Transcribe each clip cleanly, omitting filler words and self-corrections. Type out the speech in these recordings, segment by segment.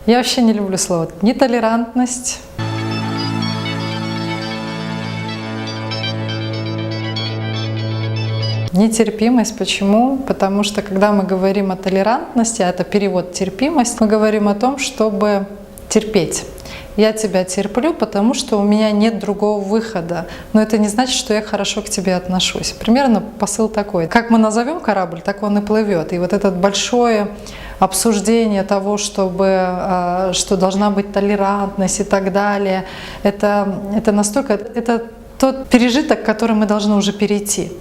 Я вообще не люблю слово нетолерантность. Нетерпимость. Почему? Потому что когда мы говорим о толерантности, а это перевод терпимость, мы говорим о том, чтобы терпеть. Я тебя терплю, потому что у меня нет другого выхода. Но это не значит, что я хорошо к тебе отношусь. Примерно посыл такой. Как мы назовем корабль, так он и плывет. И вот это большое обсуждение того, что должна быть толерантность и так далее, это настолько... Это тот пережиток, который мы должны уже перейти.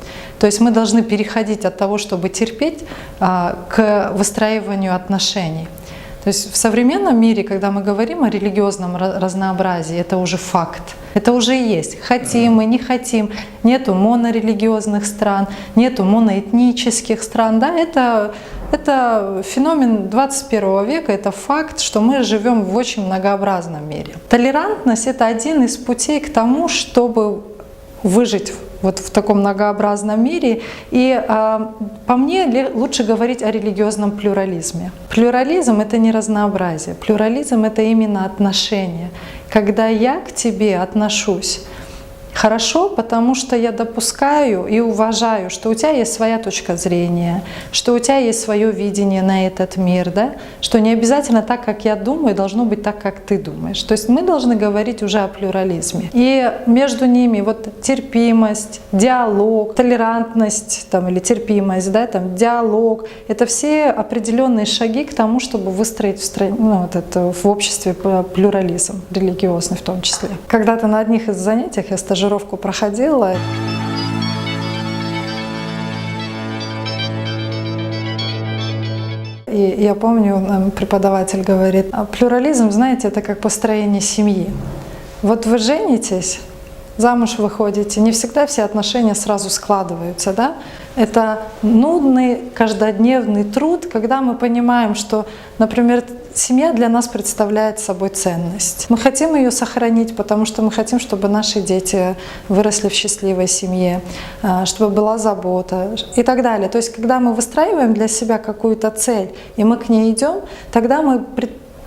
То есть мы должны переходить от того, чтобы терпеть, к выстраиванию отношений. То есть в современном мире, когда мы говорим о религиозном разнообразии, это уже факт. Это уже есть. Хотим мы, не хотим. Нету монорелигиозных стран, нету моноэтнических стран. Да? Это феномен 21 века, это факт, что мы живем в очень многообразном мире. Толерантность — это один из путей к тому, чтобы выжить вот в таком многообразном мире. И по мне лучше говорить о религиозном плюрализме. Плюрализм — это не разнообразие. Плюрализм — это именно отношение. Когда я к тебе отношусь хорошо, потому что я допускаю и уважаю, что у тебя есть своя точка зрения, что у тебя есть свое видение на этот мир, да? Что не обязательно так, как я думаю, должно быть так, как ты думаешь. То есть мы должны говорить уже о плюрализме. И между ними вот терпимость, диалог, толерантность там, или терпимость, да, там, диалог — это все определенные шаги к тому, чтобы выстроить в обществе плюрализм, религиозный в том числе. Когда-то на одних из занятий я стажировку проходила. И я помню, преподаватель говорит, плюрализм, знаете, это как построение семьи. Вот вы женитесь, замуж выходите, не всегда все отношения сразу складываются, да? Это нудный, каждодневный труд, когда мы понимаем, что, например, семья для нас представляет собой ценность. Мы хотим ее сохранить, потому что мы хотим, чтобы наши дети выросли в счастливой семье, чтобы была забота и так далее. То есть, когда мы выстраиваем для себя какую-то цель, и мы к ней идем, тогда мы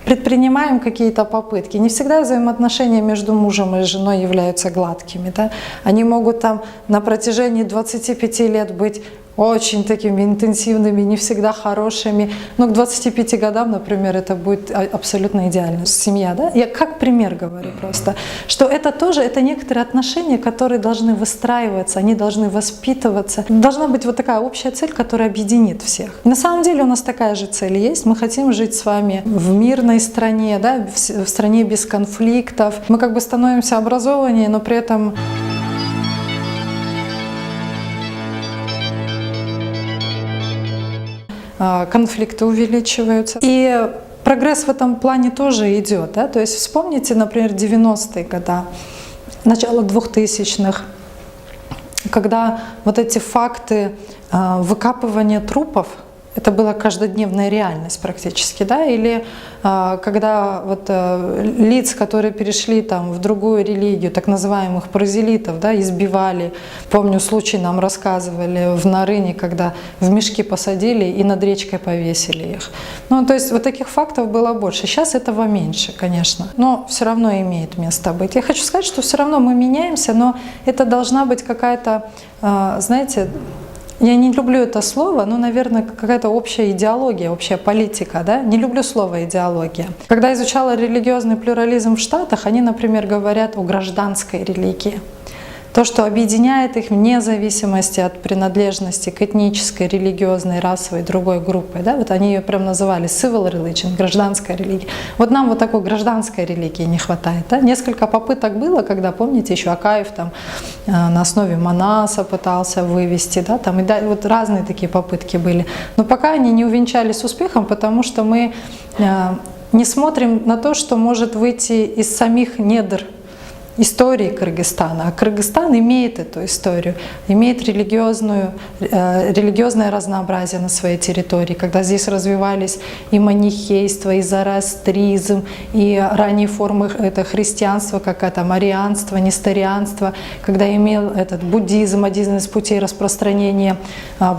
предпринимаем какие-то попытки. Не всегда взаимоотношения между мужем и женой являются гладкими. Да? Они могут там на протяжении 25 лет быть очень такими интенсивными, не всегда хорошими. Но к 25 годам, например, это будет абсолютно идеально. Семья, да? Я как пример говорю просто, что это тоже, это некоторые отношения, которые должны выстраиваться, они должны воспитываться. Должна быть вот такая общая цель, которая объединит всех. И на самом деле у нас такая же цель есть. Мы хотим жить с вами в мирной стране, да? В стране без конфликтов. Мы как бы становимся образованнее, но при этом конфликты увеличиваются. И прогресс в этом плане тоже идет. Да? То есть вспомните, например, 90-е годы, начало 2000-х, когда вот эти факты выкапывания трупов, это была каждодневная реальность практически, да, или когда вот лиц, которые перешли там в другую религию, так называемых прозелитов, да, избивали. Помню, случай нам рассказывали в Нарыне, когда в мешки посадили и над речкой повесили их. Ну, то есть вот таких фактов было больше. Сейчас этого меньше, конечно, но все равно имеет место быть. Я хочу сказать, что все равно мы меняемся, но это должна быть какая-то, знаете, я не люблю это слово, но, наверное, какая-то общая идеология, общая политика. Да? Не люблю слово «идеология». Когда изучала религиозный плюрализм в Штатах, они, например, говорят о гражданской религии. То, что объединяет их вне зависимости от принадлежности к этнической, религиозной, расовой, другой группе. Да? Вот они ее прям называли civil religion, гражданская религия. Вот нам вот такой гражданской религии не хватает. Да? Несколько попыток было, когда, помните, еще Акаев там на основе Манаса пытался вывести. Да? Там, и да, вот разные такие попытки были. Но пока они не увенчались успехом, потому что мы не смотрим на то, что может выйти из самих недр истории Кыргызстана. А Кыргызстан имеет эту историю, имеет религиозное разнообразие на своей территории, когда здесь развивались и манихейство, и зороастризм, и ранние формы это христианства, как это марианство, несторианство, когда имел этот буддизм, один из путей распространения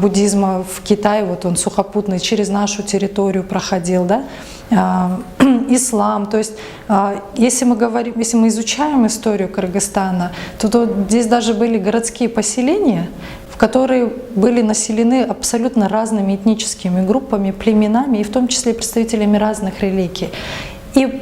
буддизма в Китае, вот он сухопутный через нашу территорию проходил, да? ислам. То есть, если мы изучаем историю Кыргызстана, то тут, здесь даже были городские поселения, которые были населены абсолютно разными этническими группами, племенами, и в том числе представителями разных религий. И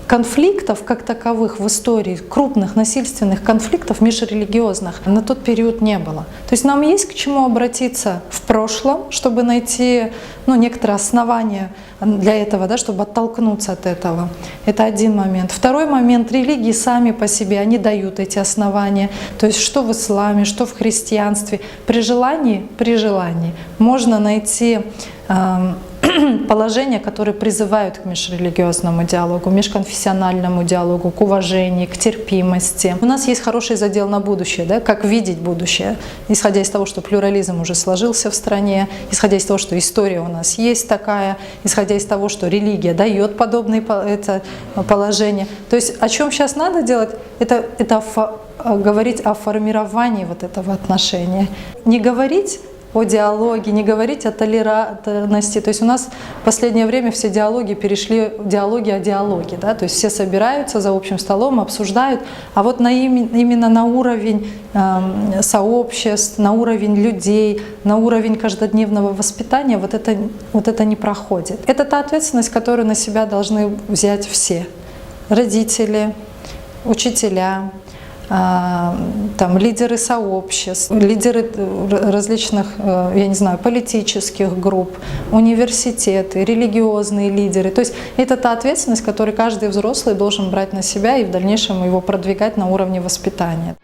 конфликтов как таковых в истории, крупных насильственных конфликтов межрелигиозных на тот период не было. То есть нам есть к чему обратиться в прошлом, чтобы найти некоторые основания для этого, да, чтобы оттолкнуться от этого. Это один момент. Второй момент. Религии сами по себе, они дают эти основания. То есть что в исламе, что в христианстве. При желании можно найти положения, которые призывают к межрелигиозному диалогу, межконфессиональному диалогу, к уважению, к терпимости. У нас есть хороший задел на будущее, да, как видеть будущее, исходя из того, что плюрализм уже сложился в стране, исходя из того, что история у нас есть такая, исходя из того, что религия дает подобные положения. То есть о чем сейчас надо делать, это говорить о формировании вот этого отношения. Не говорить о диалоге, не говорить о толерантности. То есть у нас в последнее время все диалоги перешли в диалоги о диалоге. Да? То есть все собираются за общим столом, обсуждают. А вот именно на уровень сообществ, на уровень людей, на уровень каждодневного воспитания вот это не проходит. Это та ответственность, которую на себя должны взять все. Родители, учителя, лидеры сообществ, лидеры различных, я не знаю, политических групп, университеты, религиозные лидеры. То есть это та ответственность, которую каждый взрослый должен брать на себя и в дальнейшем его продвигать на уровне воспитания.